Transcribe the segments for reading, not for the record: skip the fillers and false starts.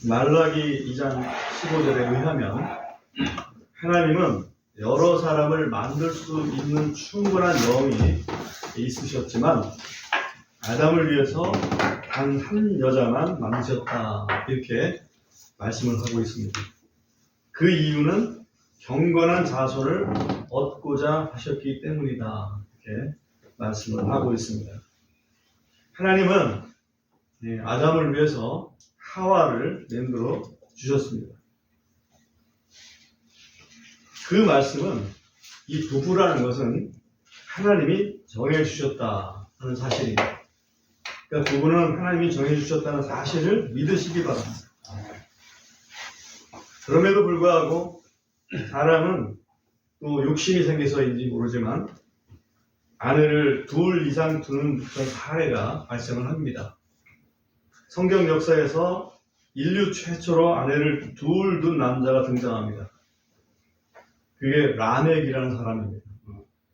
말라기 2장 15절에 의하면 하나님은 여러 사람을 만들 수 있는 충분한 영이 있으셨지만 아담을 위해서 단 한 여자만 만드셨다, 이렇게 말씀을 하고 있습니다. 그 이유는 경건한 자손을 얻고자 하셨기 때문이다, 이렇게 말씀을 하고 있습니다. 하나님은 아담을 위해서 하와를 만들어 주셨습니다. 그 말씀은 이 부부라는 것은 하나님이 정해주셨다 하는 사실입니다. 그러니까 부부는 하나님이 정해주셨다는 사실을 믿으시기 바랍니다. 그럼에도 불구하고 사람은 또 욕심이 생겨서인지 모르지만 아내를 둘 이상 두는 그런 사례가 발생을 합니다. 성경 역사에서 인류 최초로 아내를 둘 둔 남자가 등장합니다. 그게 라멕이라는 사람입니다.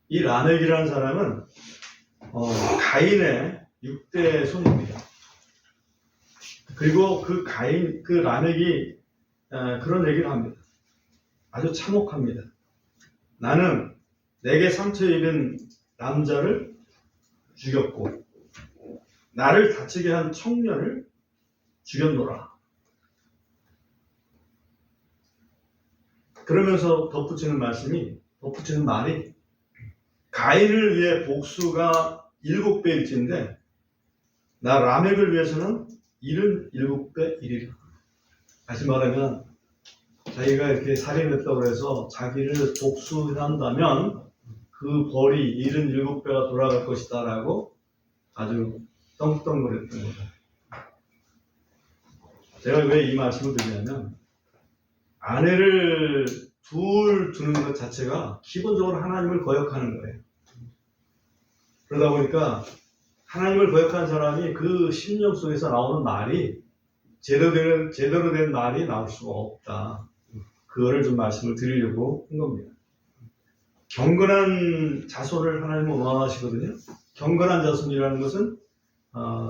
이 라멕이라는 사람은 가인의 6대 손입니다. 그리고 그 라멕이 그런 얘기를 합니다. 아주 참혹합니다. 나는 내게 상처 입은 남자를 죽였고 나를 다치게 한 청년을 죽였노라. 그러면서 덧붙이는 말이 가인을 위해 복수가 7배일진데 나 라멕을 위해서는 77배 1이라. 다시 말하면 자기가 이렇게 살인했다고 해서 자기를 복수한다면 그 벌이 77배가 돌아갈 것이다 라고 아주 떵떵거렸던 거죠. 제가 왜 이 말씀을 드리냐면 아내를 둘 두는 것 자체가 기본적으로 하나님을 거역하는 거예요. 그러다 보니까 하나님을 거역한 사람이 그 심령 속에서 나오는 말이 제대로 된 말이 나올 수가 없다. 그거를 좀 말씀을 드리려고 한 겁니다. 경건한 자손을 하나님은 원하시거든요. 경건한 자손이라는 것은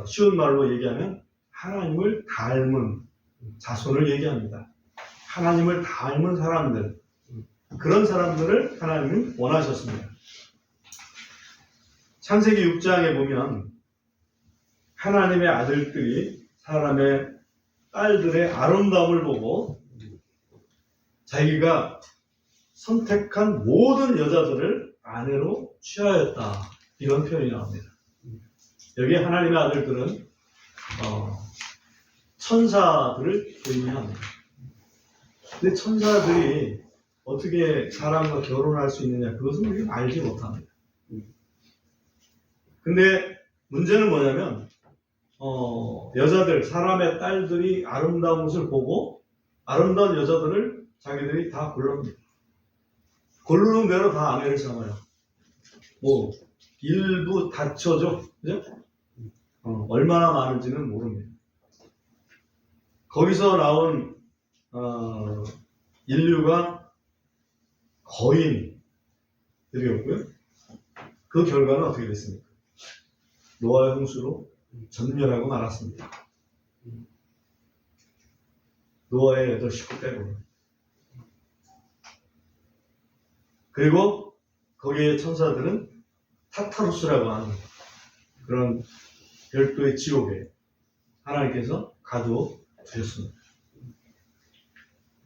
쉬운 말로 얘기하면 하나님을 닮은 자손을 얘기합니다. 하나님을 닮은 사람들, 그런 사람들을 하나님은 원하셨습니다. 창세기 6장에 보면 하나님의 아들들이 사람의 딸들의 아름다움을 보고 자기가 선택한 모든 여자들을 아내로 취하였다, 이런 표현이 나옵니다. 여기 하나님의 아들들은 천사들을 의미합니다. 근데 천사들이 어떻게 사람과 결혼할 수 있느냐, 그것은 우리가 알지 못합니다. 근데 문제는 뭐냐면 여자들, 사람의 딸들이 아름다운 것을 보고 아름다운 여자들을 자기들이 다 골라옵니다. 고르는 대로 다 아내를 삼아요. 일부 다쳐줘, 그죠? 얼마나 많은지는 모릅니다. 거기서 나온 인류가 거인들이었고요. 그 결과는 어떻게 됐습니까? 노아의 홍수로 전멸하고 말았습니다. 노아의 8식구 빼고. 그리고 거기에 천사들은 타타루스라고 하는 그런 별도의 지옥에 하나님께서 가두어 두셨습니다.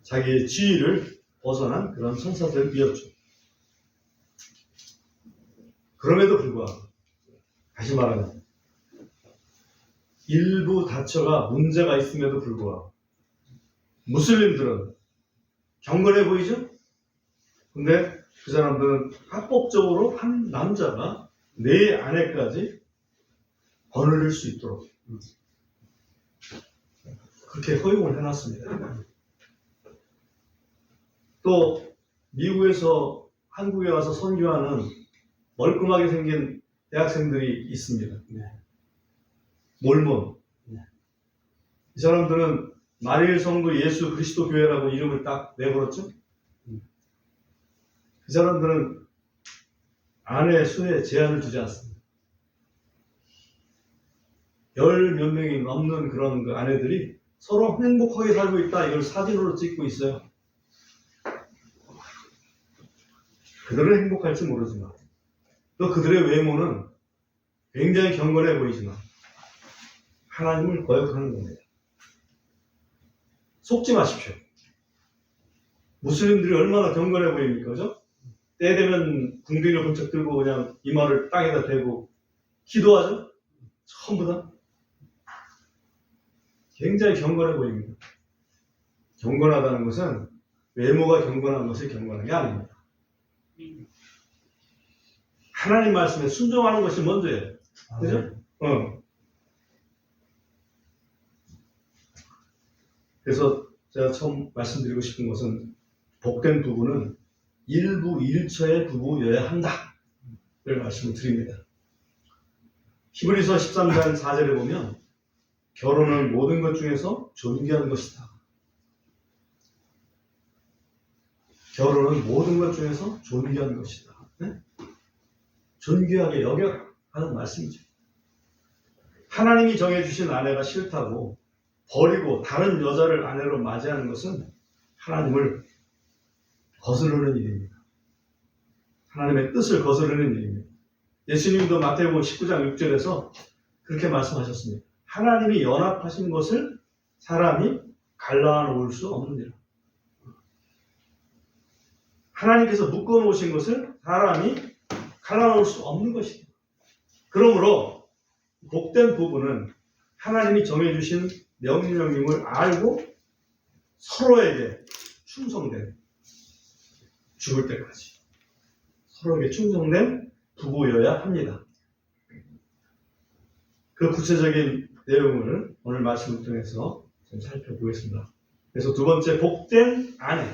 자기의 지위를 벗어난 그런 천사들이었죠. 그럼에도 불구하고 다시 말하면 일부 다처가 문제가 있음에도 불구하고 무슬림들은 경건해 보이죠? 근데 그 사람들은 합법적으로 한 남자가 네 아내까지 거느릴 수 있도록 그렇게 허용을 해놨습니다. 또 미국에서 한국에 와서 선교하는 멀끔하게 생긴 대학생들이 있습니다. 몰몬. 이 사람들은 마릴 성도 예수 그리스도 교회라고 이름을 딱 내걸었죠. 그 사람들은 아내 수에 제한을 두지 않습니다. 10몇 명이 넘는 그런 그 아내들이 서로 행복하게 살고 있다. 이걸 사진으로 찍고 있어요. 그들은 행복할지 모르지만 또 그들의 외모는 굉장히 경건해 보이지만 하나님을 거역하는 겁니다. 속지 마십시오. 무슬림들이 얼마나 경건해 보입니까? 그죠? 때 되면 궁둥이를 번쩍 들고 그냥 이마를 땅에다 대고 기도하죠? 전부 다. 굉장히 경건해 보입니다. 경건하다는 것은 외모가 경건한 것이 경건한 게 아닙니다. 하나님 말씀에 순종하는 것이 먼저예요. 그죠? 그래서 제가 처음 말씀드리고 싶은 것은 복된 부부는 일부 일처의 부부여야 한다. 를 말씀을 드립니다. 히브리서 13장 4절에 보면 결혼은 모든 것 중에서 존귀한 것이다. 결혼은 모든 것 중에서 존귀한 것이다. 네? 존귀하게 여겨라 하는 말씀이죠. 하나님이 정해주신 아내가 싫다고 버리고 다른 여자를 아내로 맞이하는 것은 하나님을 거스르는 일입니다. 하나님의 뜻을 거스르는 일입니다. 예수님도 마태복음 19장 6절에서 그렇게 말씀하셨습니다. 하나님이 연합하신 것을 사람이 갈라놓을 수 없느니라. 하나님께서 묶어놓으신 것을 사람이 갈라놓을 수 없는 것이다. 그러므로 복된 부부는 하나님이 정해주신 명령을 알고 서로에게 충성된, 죽을 때까지 서로에게 충성된 부부여야 합니다. 그 구체적인 내용을 오늘 말씀을 통해서 좀 살펴보겠습니다. 그래서 두 번째, 복된 아내.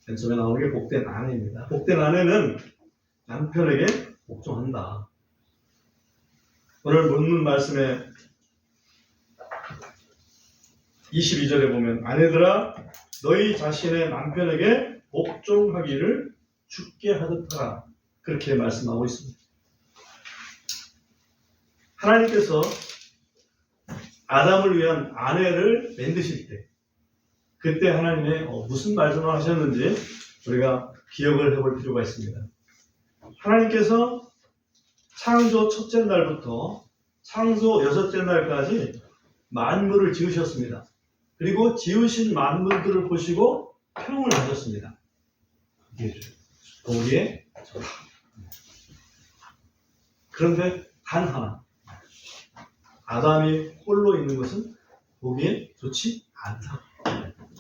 맨 처음에 나오는 게 복된 아내입니다. 복된 아내는 남편에게 복종한다. 오늘 본문 말씀에 22절에 보면 아내들아 너희 자신의 남편에게 복종하기를 죽게 하듯 하라. 그렇게 말씀하고 있습니다. 하나님께서 아담을 위한 아내를 만드실 때 그때 하나님의 무슨 말씀을 하셨는지 우리가 기억을 해볼 필요가 있습니다. 하나님께서 창조 첫째 날부터 창조 여섯째 날까지 만물을 지으셨습니다. 그리고 지으신 만물들을 보시고 평을 하셨습니다. 보기에 좋다. 그런데 단 하나, 아담이 홀로 있는 것은 보기에 좋지 않다.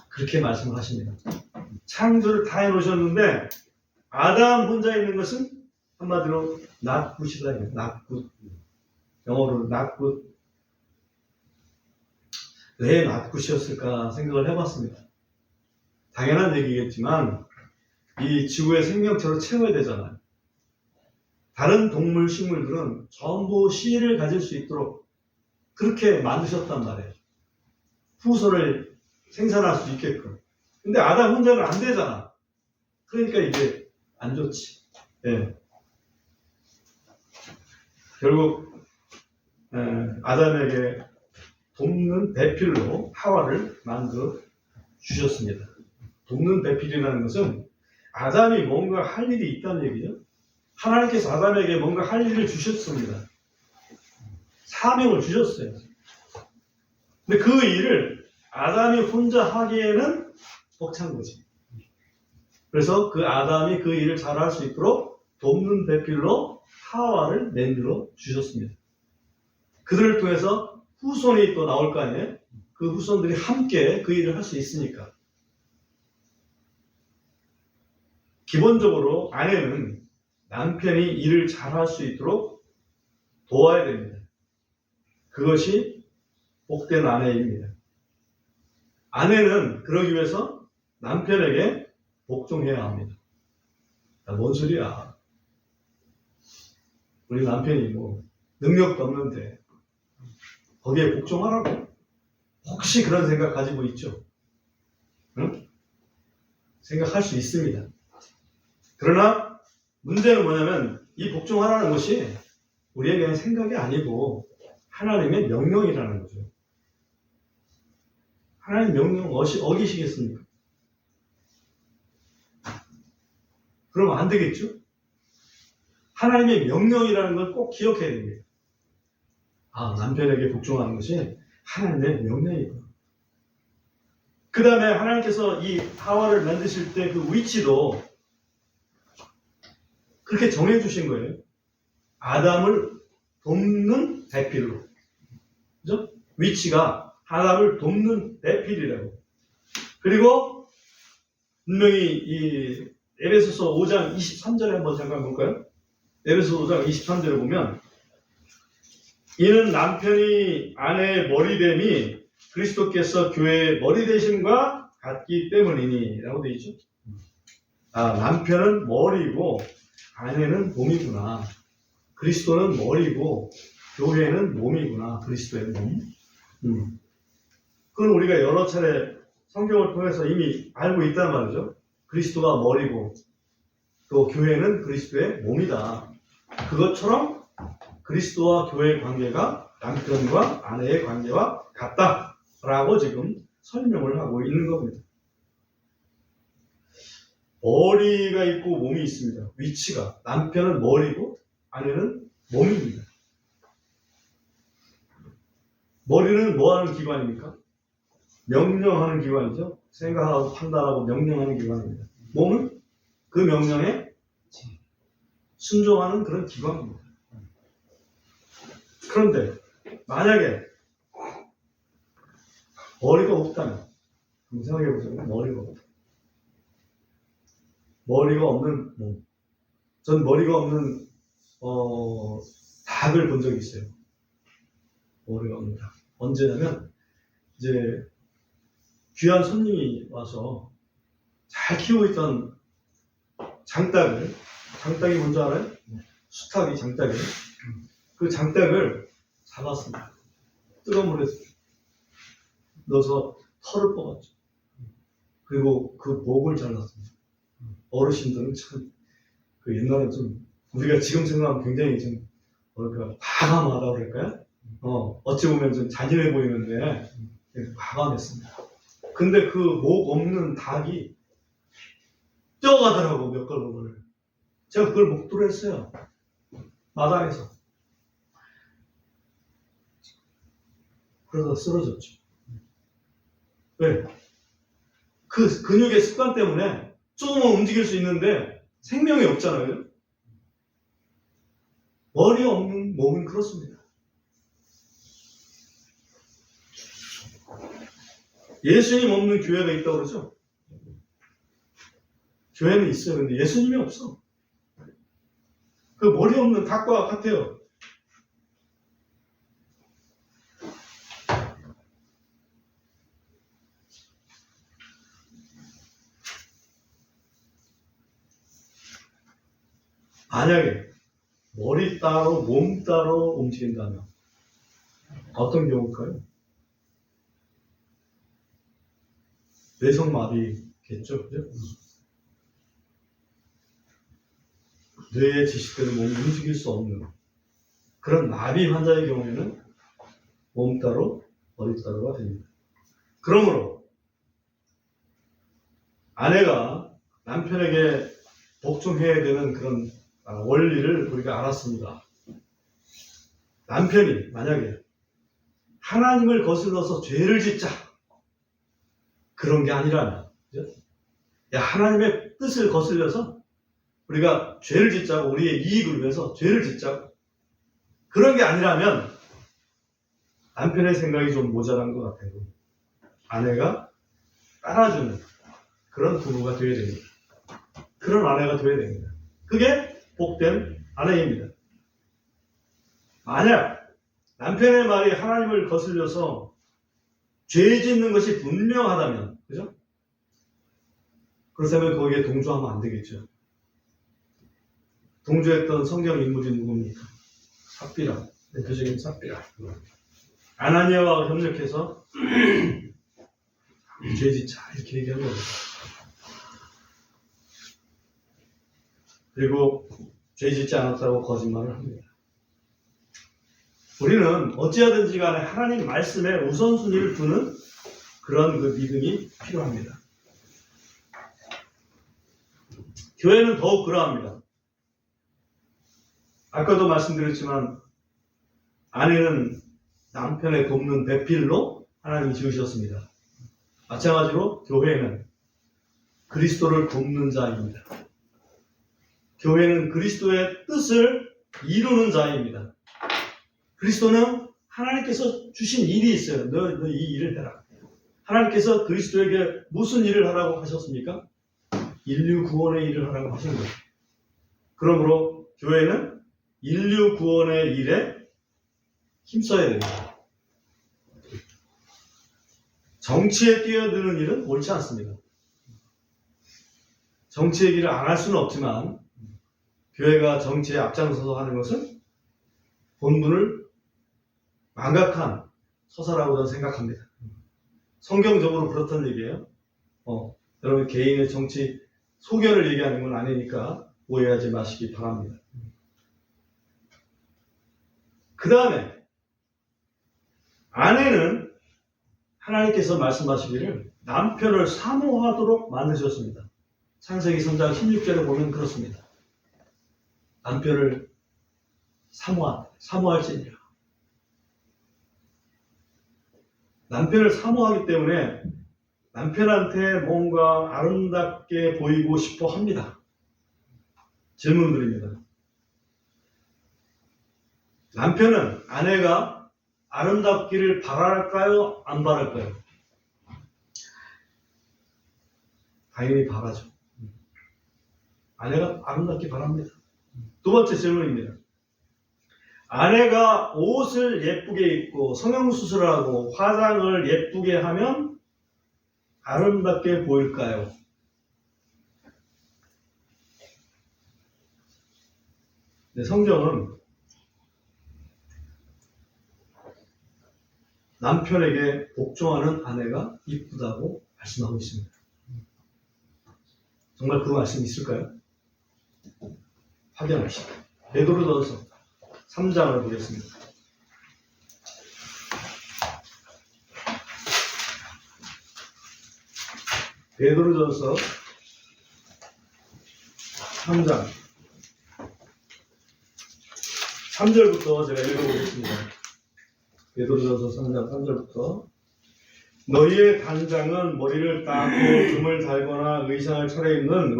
그렇게 말씀을 하십니다. 창조를 다 해놓으셨는데 아담 혼자 있는 것은 한마디로 not good이다. not good. 영어로 not good. 왜 not good이었을까 생각을 해봤습니다. 당연한 얘기겠지만 이 지구의 생명체로 채워야 되잖아요. 다른 동물, 식물들은 전부 씨를 가질 수 있도록 그렇게 만드셨단 말이에요. 후손을 생산할 수 있게끔. 근데 아담 혼자는 안 되잖아. 그러니까 이게 안 좋지. 예. 결국 아담에게 돕는 배필로 하와를 만들어 주셨습니다. 돕는 배필이라는 것은 아담이 뭔가 할 일이 있다는 얘기죠. 하나님께서 아담에게 뭔가 할 일을 주셨습니다. 사명을 주셨어요. 근데 그 일을 아담이 혼자 하기에는 벅찬 거지. 그래서 그 아담이 그 일을 잘할 수 있도록 돕는 배필로 하와를 만들어 주셨습니다. 그들을 통해서 후손이 또 나올 거 아니에요? 그 후손들이 함께 그 일을 할 수 있으니까. 기본적으로 아내는 남편이 일을 잘할 수 있도록 도와야 됩니다. 그것이 복된 아내입니다. 아내는 그러기 위해서 남편에게 복종해야 합니다. 뭔 소리야? 우리 남편이 뭐 능력도 없는데 거기에 복종하라고? 혹시 그런 생각 가지고 있죠? 응? 생각할 수 있습니다. 그러나 문제는 뭐냐면 이 복종하라는 것이 우리에게는 생각이 아니고 하나님의 명령이라는 거죠. 하나님 명령 어기시겠습니까? 그러면 안 되겠죠? 하나님의 명령이라는 걸 꼭 기억해야 됩니다. 남편에게 복종하는 것이 하나님의 명령이구나. 그 다음에 하나님께서 이 하와를 만드실 때 그 위치도 그렇게 정해주신 거예요. 아담을 돕는 배필로. 그죠? 위치가 아담을 돕는 배필이라고. 그리고 분명히 이 에베소서 5장 23절에 한번 잠깐 볼까요? 에베소서 5장 23절에 보면 이는 남편이 아내의 머리됨이 그리스도께서 교회의 머리 되심과 같기 때문이니 라고 되어 있죠. 남편은 머리고 아내는 몸이구나. 그리스도는 머리고 교회는 몸이구나. 그리스도의 몸. 그건 우리가 여러 차례 성경을 통해서 이미 알고 있단 말이죠. 그리스도가 머리고 또 교회는 그리스도의 몸이다. 그것처럼 그리스도와 교회의 관계가 남편과 아내의 관계와 같다라고 지금 설명을 하고 있는 겁니다. 머리가 있고 몸이 있습니다. 위치가 남편은 머리고 아내는 몸입니다. 머리는 뭐 하는 기관입니까? 명령하는 기관이죠. 생각하고 판단하고 명령하는 기관입니다. 몸은 그 명령에 순종하는 그런 기관입니다. 그런데 만약에 머리가 없다면 생각해 보세요. 머리가 없다. 머리가 없는 몸. 전 머리가 없는 닭을 본 적이 있어요. 머리가 없는 닭. 언제냐면 이제 귀한 손님이 와서 잘 키우고 있던 장닭이 뭔지 알아요? 수탉이 장닭이에요. 그 장닭을 잡았습니다. 뜨거운 물에 넣어서 털을 뽑았죠. 그리고 그 목을 잘랐습니다. 어르신들은 참, 옛날에 좀, 우리가 지금 생각하면 굉장히 좀, 과감하다고 그럴까요? 어찌 보면 좀 잔인해 보이는데, 과감했습니다. 근데 그 목 없는 닭이 뛰어가더라고, 몇 걸음을. 제가 그걸 목도로 했어요. 마당에서. 그러다 쓰러졌죠. 왜? 그 근육의 습관 때문에 조금은 움직일 수 있는데 생명이 없잖아요. 머리 없는 몸은 그렇습니다. 예수님 없는 교회가 있다고 그러죠? 교회는 있어요. 근데 예수님이 없어. 그 머리 없는 닭과 같아요. 만약에 머리 따로 몸 따로 움직인다면 어떤 경우일까요? 뇌성마비겠죠, 그죠? 뇌에 지식대로 몸이 움직일 수 없는 그런 마비 환자의 경우에는 몸 따로 머리 따로가 됩니다. 그러므로 아내가 남편에게 복종해야 되는 그런 원리를 우리가 알았습니다. 남편이 만약에 하나님을 거슬러서 죄를 짓자 그런 게 아니라면, 하나님의 뜻을 거슬려서 우리가 죄를 짓자고 우리의 이익을 위해서 죄를 짓자고 그런 게 아니라면 남편의 생각이 좀 모자란 것 같아요. 아내가 따라주는 그런 부부가 되어야 됩니다. 그런 아내가 되어야 됩니다. 그게 복된 아내입니다. 만약 남편의 말이 하나님을 거슬려서 죄 짓는 것이 분명하다면, 그죠? 그렇다면 거기에 동조하면 안 되겠죠. 동조했던 성경 인물이 누굽니까? 삽비라. 대표적인 삽비라. 아나니아와 협력해서 죄 짓자 이렇게 얘기하는 거예요. 그리고 죄 짓지 않았다고 거짓말을 합니다. 우리는 어찌하든지 간에 하나님 말씀에 우선순위를 두는 그런 그 믿음이 필요합니다. 교회는 더욱 그러합니다. 아까도 말씀드렸지만 아내는 남편의 돕는 배필로 하나님이 지으셨습니다. 마찬가지로 교회는 그리스도를 돕는 자입니다. 교회는 그리스도의 뜻을 이루는 자입니다. 그리스도는 하나님께서 주신 일이 있어요. 너 이 일을 해라. 하나님께서 그리스도에게 무슨 일을 하라고 하셨습니까? 인류 구원의 일을 하라고 하신 거예요. 그러므로 교회는 인류 구원의 일에 힘써야 됩니다. 정치에 뛰어드는 일은 옳지 않습니다. 정치의 길을 안 할 수는 없지만 교회가 정치에 앞장서서 하는 것은 본분을 망각한 처사라고 저는 생각합니다. 성경적으로 그렇다는 얘기예요. 여러분 개인의 정치 소견을 얘기하는 건 아니니까 오해하지 마시기 바랍니다. 그 다음에 아내는 하나님께서 말씀하시기를 남편을 사모하도록 만드셨습니다. 창세기 3장 16절에 보면 그렇습니다. 남편을 사모할지니라. 남편을 사모하기 때문에 남편한테 뭔가 아름답게 보이고 싶어 합니다. 질문 드립니다. 남편은 아내가 아름답기를 바랄까요? 안 바랄까요? 당연히 바라죠. 아내가 아름답기 바랍니다. 두 번째 질문입니다. 아내가 옷을 예쁘게 입고 성형수술을 하고 화장을 예쁘게 하면 아름답게 보일까요? 네, 성경은 남편에게 복종하는 아내가 이쁘다고 말씀하고 있습니다. 정말 그 말씀이 있을까요? 확인합시다. 베드로전서 3장을 보겠습니다. 베드로전서 3장 3절부터 제가 읽어보겠습니다. 베드로전서 3장 3절부터 너희의 단장은 머리를 닦고 금을 달거나 의상을 차려입는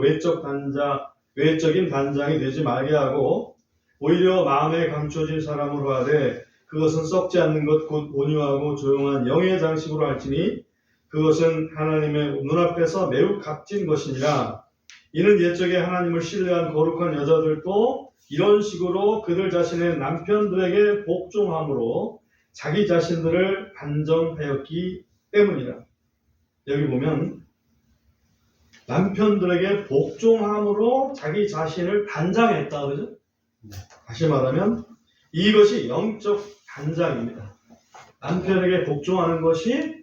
외적인 단장이 되지 말게 하고 오히려 마음에 감춰진 사람으로 하되 그것은 썩지 않는 것 곧 온유하고 조용한 영의 장식으로 할지니 그것은 하나님의 눈앞에서 매우 값진 것이니라. 이는 옛적에 하나님을 신뢰한 거룩한 여자들도 이런 식으로 그들 자신의 남편들에게 복종함으로 자기 자신들을 단정하였기 때문이라. 여기 보면 남편들에게 복종함으로 자기 자신을 단장했다 그러죠? 다시 말하면 이것이 영적 단장입니다. 남편에게 복종하는 것이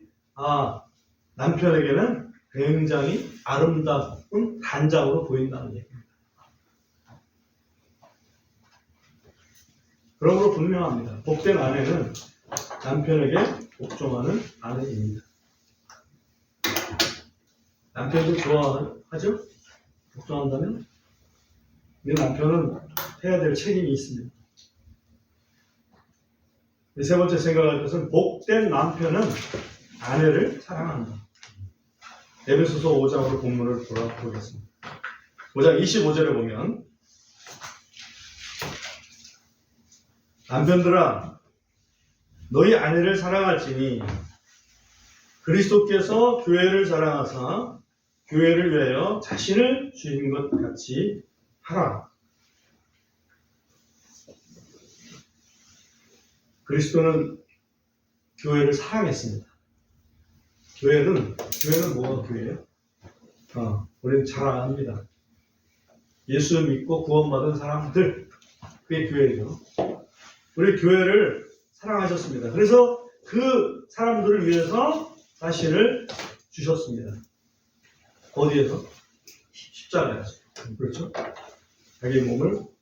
남편에게는 굉장히 아름다운 단장으로 보인다는 얘기입니다. 그러므로 분명합니다. 복된 아내는 남편에게 복종하는 아내입니다. 남편도 좋아하죠? 복종한다면? 내 남편은 해야 될 책임이 있습니다. 세 번째 생각할 것은 복된 남편은 아내를 사랑한다. 에베소서 5장으로 본문을 돌아보겠습니다. 5장 25절에 보면 남편들아 너희 아내를 사랑할지니 그리스도께서 교회를 사랑하사 교회를 위하여 자신을 주신 것 같이 하라. 그리스도는 교회를 사랑했습니다. 교회는 뭐가 교회예요? 우리는 잘 압니다. 예수 믿고 구원받은 사람들, 그게 교회죠. 우리 교회를 사랑하셨습니다. 그래서 그 사람들을 위해서 자신을 주셨습니다. 어디에서? 십자가에서. 그렇죠? 자기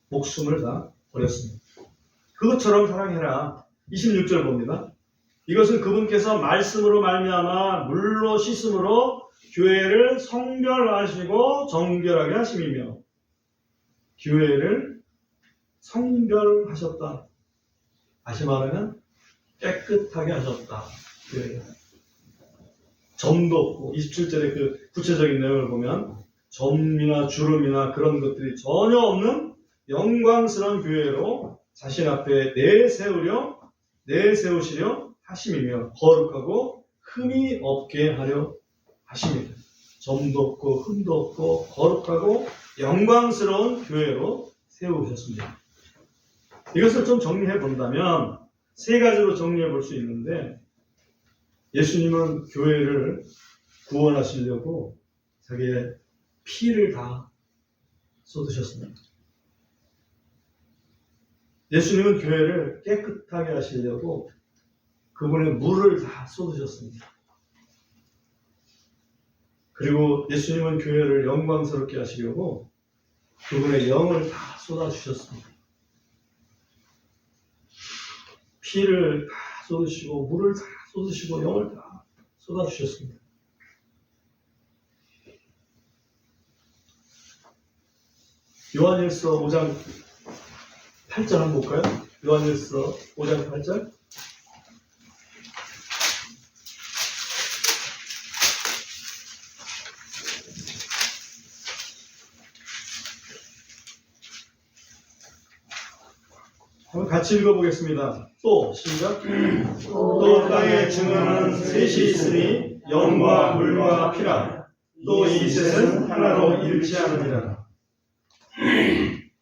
목숨을 다 버렸습니다. 그것처럼 사랑해라. 26절 봅니다. 이것은 그분께서 말씀으로 말미암아 물로 씻음으로 교회를 성결하시고 정결하게 하심이며, 교회를 성결하셨다. 다시 말하면 깨끗하게 하셨다. 교회를. 점도 없고, 27절의 그 구체적인 내용을 보면 점이나 주름이나 그런 것들이 전혀 없는 영광스러운 교회로 자신 앞에 내세우시려 하심이며, 거룩하고 흠이 없게 하려 하십니다. 점도 없고 흠도 없고 거룩하고 영광스러운 교회로 세우셨습니다. 이것을 좀 정리해 본다면 세 가지로 정리해 볼 수 있는데, 예수님은 교회를 구원하시려고 자기의 피를 다 쏟으셨습니다. 예수님은 교회를 깨끗하게 하시려고 그분의 물을 다 쏟으셨습니다. 그리고 예수님은 교회를 영광스럽게 하시려고 그분의 영을 다 쏟아주셨습니다. 피를 다 쏟으시고 물을 다 쏟으시고 영을 다 쏟아주셨습니다. 요한일서 5장 8절 한번 볼까요? 요한일서 5장 8절. 한번 같이 읽어보겠습니다. 또 시작. 또 땅에 증언하는 셋이 있으니 영과 물과 피라. 또 이 셋은 하나로 일치하느니라.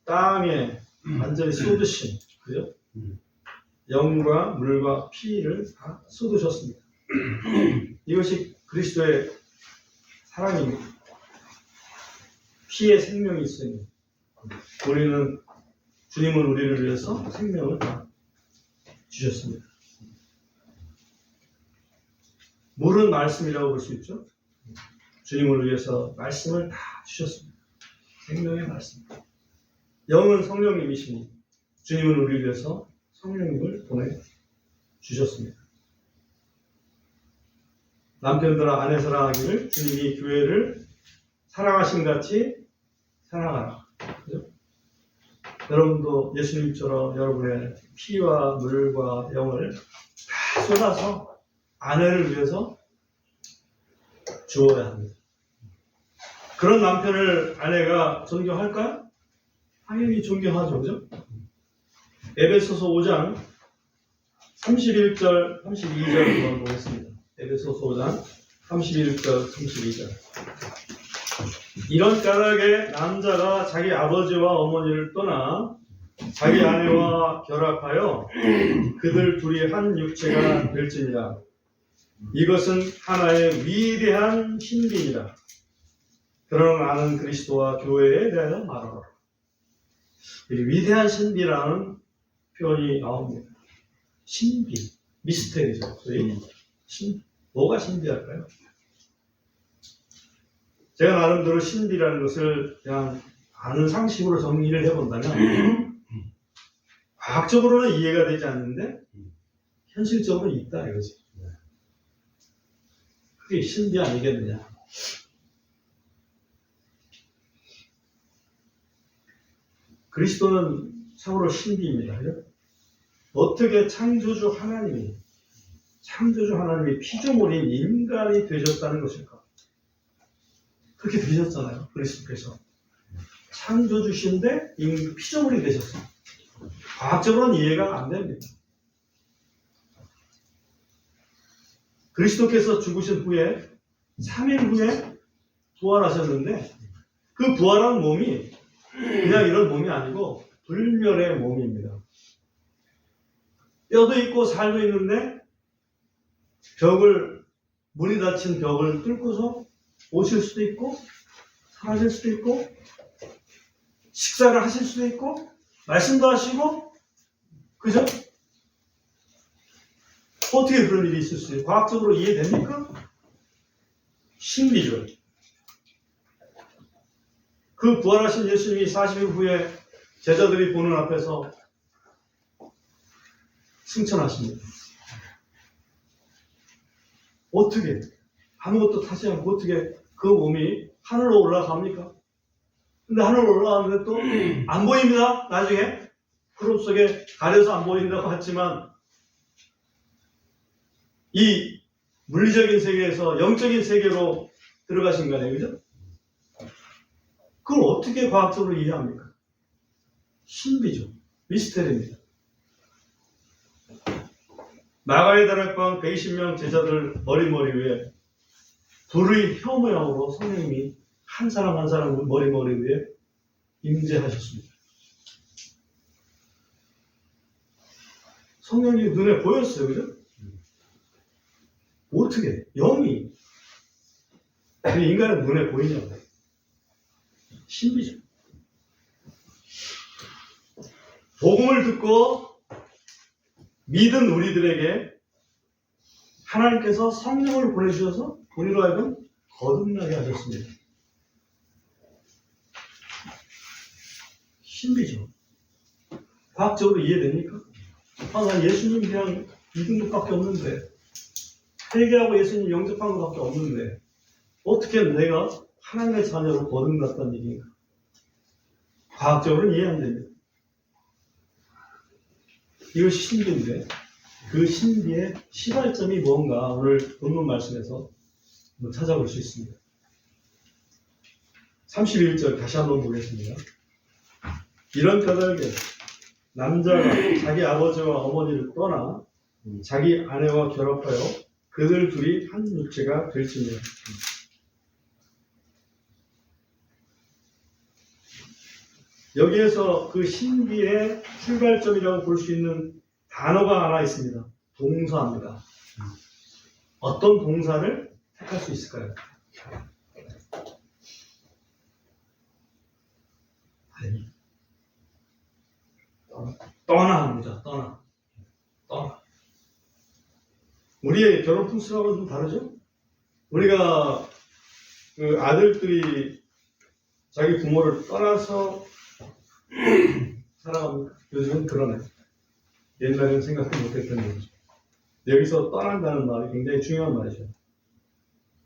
땅에 완전히 쏟으신, 그죠? 영과 물과 피를 다 쏟으셨습니다. 이것이 그리스도의 사랑입니다. 피에 생명이 있으니 주님은 우리를 위해서 생명을 다 주셨습니다. 물은 말씀이라고 볼 수 있죠. 주님을 위해서 말씀을 다 주셨습니다. 생명의 말씀. 영은 성령님이시니 주님은 우리를 위해서 성령님을 보내주셨습니다. 남편들아 아내 사랑하기를 주님이 교회를 사랑하신 같이 사랑하라. 그죠? 여러분도 예수님처럼 여러분의 피와 물과 영을 다 쏟아서 아내를 위해서 주어야 합니다. 그런 남편을 아내가 존경할까요? 당연히 존경하죠. 그죠? 에베소서 5장 31절, 32절 한번 보겠습니다. 에베소서 5장 31절, 32절. 이런 까닭에 남자가 자기 아버지와 어머니를 떠나 자기 아내와 결합하여 그들 둘이 한 육체가 될지니라. 이것은 하나의 위대한 신비니라. 그러나 나는 그리스도와 교회에 대하여 말하노라. 위대한 신비라는 표현이 나옵니다. 신비, 미스테리죠. 뭐가 신비할까요? 제가 나름대로 신비라는 것을 그냥 아는 상식으로 정리를 해본다면 과학적으로는 이해가 되지 않는데 현실적으로 있다 이거지. 그게 신비 아니겠느냐. 그리스도는 참으로 신비입니다. 어떻게 창조주 하나님이 피조물인 인간이 되셨다는 것일까? 그렇게 되셨잖아요. 그리스도께서 창조주신데 피조물이 되셨어요. 과학적으로는 이해가 안 됩니다. 그리스도께서 죽으신 후에 3일 후에 부활하셨는데 그 부활한 몸이 그냥 이런 몸이 아니고 불멸의 몸입니다. 뼈도 있고 살도 있는데 문이 닫힌 벽을 뚫고서 오실 수도 있고 사라질 수도 있고 식사를 하실 수도 있고 말씀도 하시고, 그죠? 어떻게 그런 일이 있을 수 있어요? 과학적으로 이해됩니까? 신비죠. 그 부활하신 예수님이 40일 후에 제자들이 보는 앞에서 승천하십니다. 어떻게 아무것도 타지 않고 어떻게 그 몸이 하늘로 올라갑니까? 근데 하늘로 올라가는데 또 안 보입니다. 나중에 구름 속에 가려서 안 보인다고 했지만 이 물리적인 세계에서 영적인 세계로 들어가신 거네요. 그죠? 그걸 어떻게 과학적으로 이해합니까? 신비죠. 미스테리입니다. 나가의 다락방 120명 제자들 머리 위에 불의 혀 모양으로 성령님이 한 사람 한 사람 머리 위에 임재하셨습니다. 성령이 눈에 보였어요. 그죠? 어떻게 영이 인간의 눈에 보이냐고. 신비죠. 복음을 듣고 믿은 우리들에게 하나님께서 성령을 보내주셔서 우리로 하여금 거듭나게 하셨습니다. 신비죠. 과학적으로 이해됩니까? 난 예수님 그냥 믿은 것밖에 없는데, 회개하고 예수님 영접한 것밖에 없는데 어떻게 내가 하나님의 자녀로 거듭났다는 얘기인가? 과학적으로는 이해 안 됩니다. 이것이 신비인데 그 신비의 시발점이 뭔가 오늘 본문 말씀에서 찾아볼 수 있습니다. 31절 다시 한번 보겠습니다. 이런 까닭에 남자가 자기 아버지와 어머니를 떠나 자기 아내와 결합하여 그들 둘이 한 육체가 될지니라. 여기에서 그 신비의 출발점이라고 볼 수 있는 단어가 하나 있습니다. 동사입니다. 어떤 동사를 택할 수 있을까요? 떠나입니다. 떠나. 우리의 결혼 풍습하고는 좀 다르죠? 우리가 그 아들들이 자기 부모를 떠나서 살아갑니까? 요즘은 그러네. 옛날에는 생각도 못했던 얘기죠. 여기서 떠난다는 말이 굉장히 중요한 말이죠.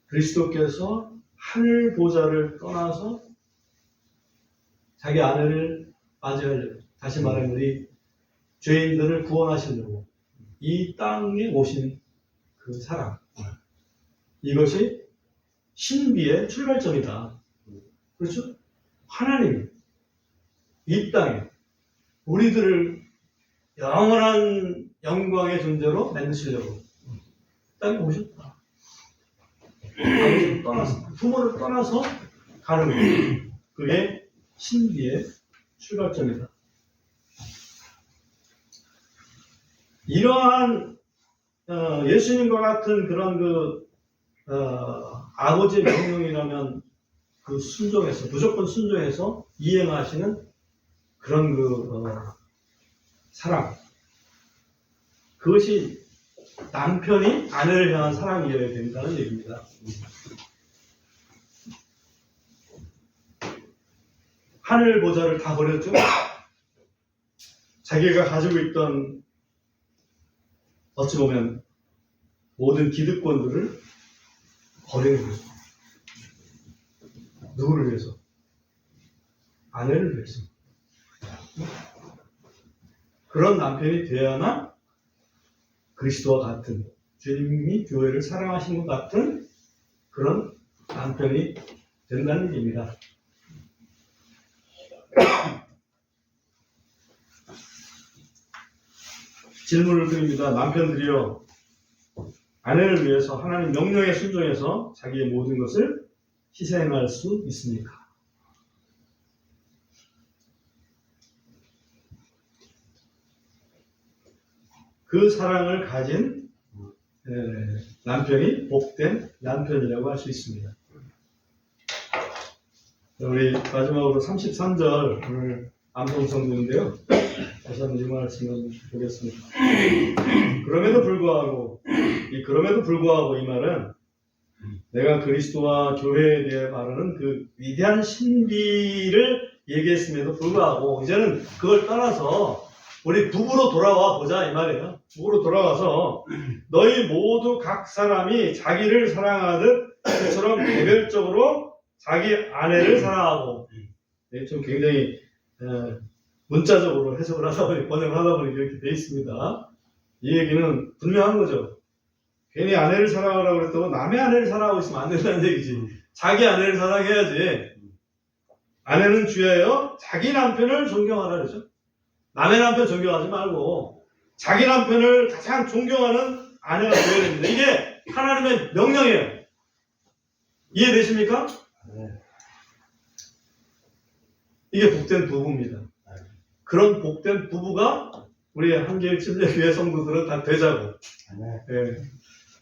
그리스도께서 하늘 보좌를 떠나서 자기 아내를 맞이하려고, 다시 말하면 우리 죄인들을 구원하시려고 이 땅에 오신 그 사랑, 이것이 신비의 출발점이다. 그렇죠? 하나님이 이 땅에 우리들을 영원한 영광의 존재로 만드시려고 땅에 오셨다. 아버지를 떠나서, 부모를 떠나서 가는 거예요. 그게 신비의 출발점이다. 이러한 예수님과 같은 그런 아버지의 명령이라면 그 순종해서, 무조건 순종해서 이행하시는 그런 사랑. 그것이 남편이 아내를 향한 사랑이어야 된다는 얘기입니다. 하늘 보좌를 다 버렸죠? 자기가 가지고 있던 어찌 보면 모든 기득권들을 버리는 거죠. 누구를 위해서? 아내를 위해서. 그런 남편이 되어야만 그리스도와 같은, 주님이 교회를 사랑하신 것 같은 그런 남편이 된다는 얘기입니다. 질문을 드립니다. 남편들이요, 아내를 위해서 하나님 명령에 순종해서 자기의 모든 것을 희생할 수 있습니까? 그 사랑을 가진 남편이 복된 남편이라고 할 수 있습니다. 우리 마지막으로 33절 오늘 암송성도인데요. 다시 한번 이 말씀을 보겠습니다. 그럼에도 불구하고 이 말은 내가 그리스도와 교회에 대해 말하는 그 위대한 신비를 얘기했음에도 불구하고 이제는 그걸 떠나서 우리 부부로 돌아와 보자 이 말이에요. 부부로 돌아와서 너희 모두 각 사람이 자기를 사랑하듯 그처럼 개별적으로 자기 아내를 사랑하고. 좀 굉장히 문자적으로 해석을 하다 보니 번역을 하다 보니 이렇게 돼 있습니다. 이 얘기는 분명한 거죠. 괜히 아내를 사랑하라고 그랬다고 남의 아내를 사랑하고 있으면 안 된다는 얘기지. 자기 아내를 사랑해야지. 아내는 주여여 자기 남편을 존경하라 그러죠. 남의 남편 존경하지 말고 자기 남편을 가장 존경하는 아내가 되어야 됩니다. 이게 하나님의 명령이에요. 이해되십니까? 이게 복된 부부입니다. 그런 복된 부부가 우리 한계일 침례교회 성도들은 다 되자고. 네.